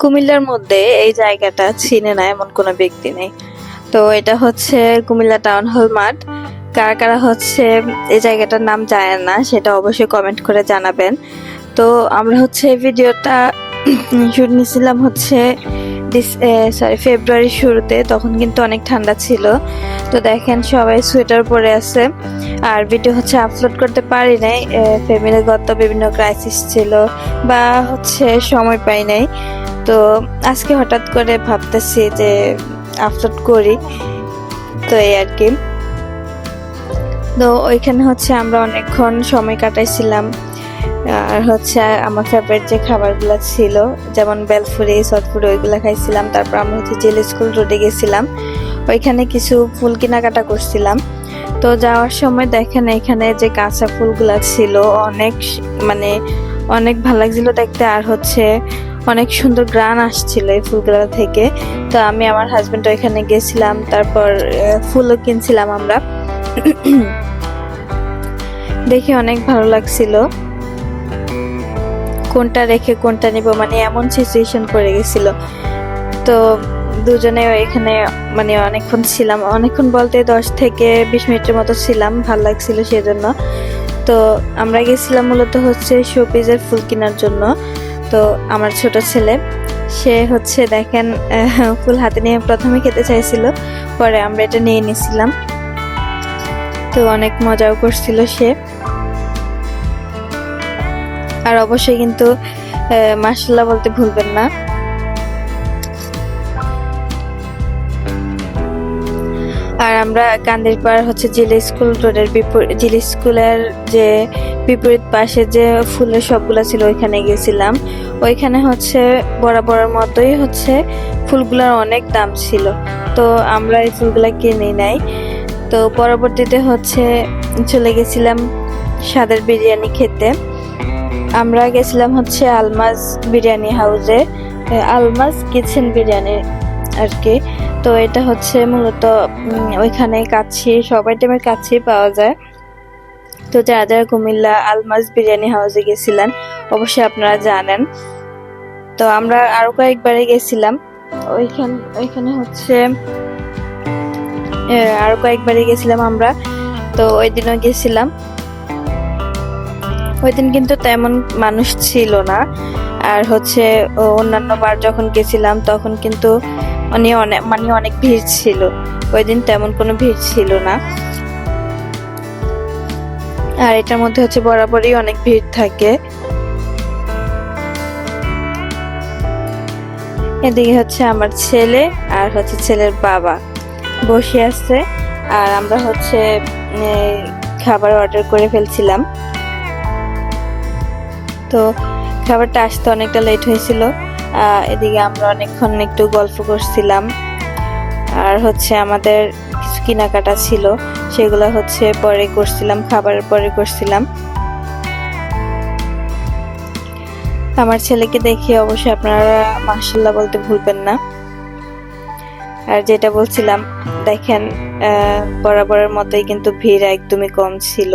কুমিল্লার মধ্যে এই জায়গাটা চিনে না এমন কোনো ব্যক্তি নেই। তো এটা হচ্ছে কুমিল্লা টাউন হল মাঠ। কারা কারা হচ্ছে এই জায়গাটার নাম জানেন না সেটা অবশ্যই কমেন্ট করে জানাবেন। তো আমরা হচ্ছে ভিডিওটা শুট নিয়েছিলাম হচ্ছে ফেব্রুয়ারির শুরুতে, তখন কিন্তু অনেক ঠান্ডা ছিল। তো দেখেন সবাই সোয়েটার পরে আছে। আর ভিডিও হচ্ছে আপলোড করতে পারি নাই, ফ্যামিলিগত বিভিন্ন ক্রাইসিস ছিল বা হচ্ছে সময় পাই নাই। তো আজকে হঠাৎ করে ভাবতেছি যে আপলোড করি, তো এই আর কি। তো ওইখানে হচ্ছে আমরা অনেকক্ষণ সময় কাটাইছিলাম। আর হচ্ছে আমার ফেভারিট যে খাবারগুলো ছিল যেমন বেলফুরি, সটফুরি ওইগুলো খাইছিলাম। তারপর আমরা হচ্ছে জেল স্কুল রোডে গেছিলাম, ওইখানে কিছু ফুল কেনাকাটা করছিলাম। তো যাওয়ার সময় দেখেন এখানে যে কাঁচা ফুলগুলা ছিল অনেক অনেক ভালো লাগছিল দেখতে। আর হচ্ছে অনেক সুন্দর গ্রান আসছিল এই ফুলগুলা থেকে। তো আমি আমার হাজবেন্ড ওইখানে গেছিলাম, তারপর ফুলও কিনছিলাম আমরা। দেখে অনেক ভালো লাগছিল, কোনটা রেখে কোনটা নিব এমন সিচুয়েশন পড়ে গেছিল। তো দুজনে এখানে অনেকক্ষণ ছিলাম, অনেকক্ষণ বলতে 10 থেকে 20 মিনিটের মতো ছিলাম, ভালো লাগছিল সেজন্য। তো আমরা গেছিলাম মূলত হচ্ছে শোপিসের ফুল কেনার জন্য। তো আমার ছোট ছেলে সে হচ্ছে দেখেন ফুল হাতে নিয়ে প্রথমে খেতে চাইছিল, পরে আমরা এটা নিয়ে নিছিলাম। তো অনেক মজাও করছিল সে। আর অবশ্যই কিন্তু মাশাআল্লাহ বলতে ভুলবেন না। আর আমরা কান্দিরপাড় হচ্ছে জিলা স্কুল রোডের জিলা স্কুলের যে বিপরীত পাশে যে ফুলের শপগুলো ছিল ওইখানে গেছিলাম। ওইখানে হচ্ছে বরাবরের মতোই হচ্ছে ফুলগুলোর অনেক দাম ছিল, তো আমরা এই ফুলগুলা কিনে নাই। তো পরবর্তীতে হচ্ছে চলে গেছিলাম স্বাদের বিরিয়ানি খেতে। আমরা গেছিলাম হচ্ছে আলমাজ বিরিয়ানি হাউসে, আলমাজ কিচেন বিরিয়ানি আর কি। তো এটা হচ্ছে মূলত ওইখানে কাচ্চি, সব আইটেমের কাচ্চি পাওয়া যায়। তো যারা যারা কুমিল্লা আলমাজ বিরিয়ানি হাউসে গেছিলেন অবশ্যই আপনারা জানেন। তো আমরা আরো কয়েকবারে গেছিলাম ওইখানে হচ্ছে আরো কয়েকবারে গেছিলাম আমরা। তো ওই দিনও গেছিলাম, ওই দিন কিন্তু তেমন মানুষ ছিল না। আর হচ্ছে অন্যান্য বার যখন গেছিলাম তখন কিন্তু অনেক ভিড় ছিল, ওই দিন তেমন কোনো ভিড় ছিল না। আর এটার মধ্যে হচ্ছে বরাবরই অনেক ভিড় থাকে। এদিকে হচ্ছে আমার ছেলে আর হচ্ছে ছেলের বাবা বসে আছে, আর আমরা হচ্ছে খাবার অর্ডার করে ফেলছিলাম। তো খাবারটা আসতে অনেকটা লেট হয়েছিল। এদিকে আমরা অনেকক্ষণ একটু গল্প করছিলাম। আর হচ্ছে আমাদের কিছু কেনাকাটা ছিল সেগুলো হচ্ছে পরে করছিলাম, খাবারের পরে করছিলাম। আমার ছেলেকে দেখে অবশ্যই আপনারা মাশাআল্লাহ বলতে ভুলবেন না। আর যেটা বলছিলাম দেখেন বরাবরের মতোই কিন্তু ভিড় একদমই কম ছিল।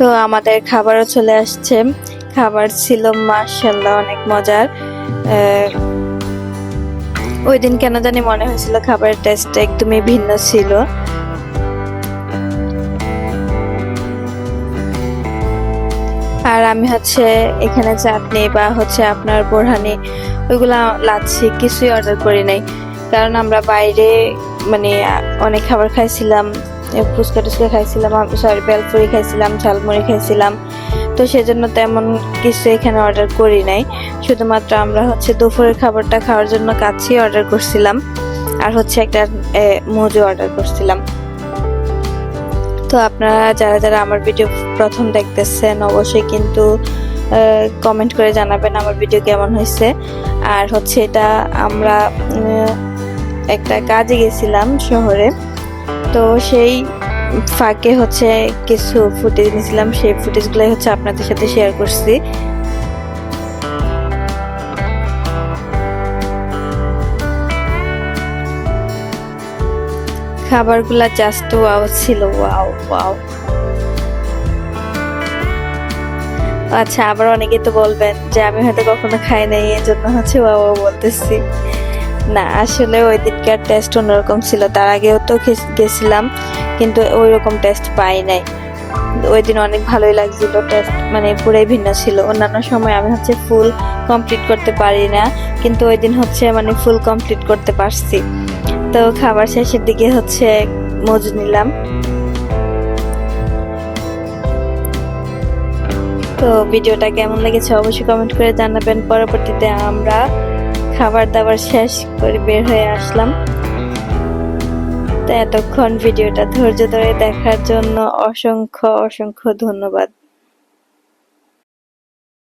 তো আমাদের খাবারও চলে আসছে। খাবার ছিল মাশাআল্লাহ অনেক মজার। ওই দিন কেন জানি মনে হয়েছিল খাবারের টেস্ট একদমই ভিন্ন ছিল। আর আমি হচ্ছে এখানে চাটনি বা হচ্ছে আপনার বোরহানি ওইগুলা লাচ্ছি কিছুই অর্ডার করি নাই, কারণ আমরা বাইরে অনেক খাবার খাইছিলাম, ফুচকা টুচকা খাইছিলাম, বেলপুরি খাইছিলাম, ঝালমুড়ি খাইছিলাম। তো সেজন্য তেমন কিছু এখানে অর্ডার করি নাই। শুধুমাত্র আমরা হচ্ছে দুপুরের খাবারটা খাওয়ার জন্য কাচ্চি অর্ডার করছিলাম আর হচ্ছে একটা মজু অর্ডার করছিলাম। তো আপনারা যারা যারা আমার ভিডিও প্রথম দেখতেছেন অবশ্যই কিন্তু কমেন্ট করে জানাবেন আমার ভিডিও কেমন হয়েছে। আর হচ্ছে এটা আমরা একটা কাজে গেছিলাম শহরে, তো সেই ফাঁকে হচ্ছে কিছু ফুটেজ নিয়েছিলাম, সেই ফুটেজগুলাই হচ্ছে আপনাদের সাথে শেয়ার করছি। খাবারগুলা জাস্ট ওয়াও ছিল, ওয়াও ওয়াও। আচ্ছা, আবার অনেকে তো বলবেন যে আমি হয়তো কখনো খাই নাই এজন্য হচ্ছে ওয়াও ওয়াও বলতেছি। না, আসলে ওই দিনকার টেস্ট অন্যরকম ছিল। তার আগেও তো গেছিলাম, কিন্তু ওই রকম টেস্ট পাই নাই। ওই দিন অনেক ভালোই লাগছিল, টেস্ট মানে পুরাই ভিন্ন ছিল। অন্যান্য সময় আমি হচ্ছে ফুল কমপ্লিট করতে পারি না, কিন্তু ওই দিন হচ্ছে মানে ফুল কমপ্লিট করতে পারছি। তো খাবার শেষের দিকে হচ্ছে মজু নিলাম। তো ভিডিওটা কেমন লেগেছে অবশ্যই কমেন্ট করে জানাবেন। পরবর্তীতে আমরা খাবার দাবার শেষ করে বের হয়ে আসলাম। তো এতক্ষণ ভিডিওটা ধৈর্য ধরে দেখার জন্য অসংখ্য অসংখ্য ধন্যবাদ।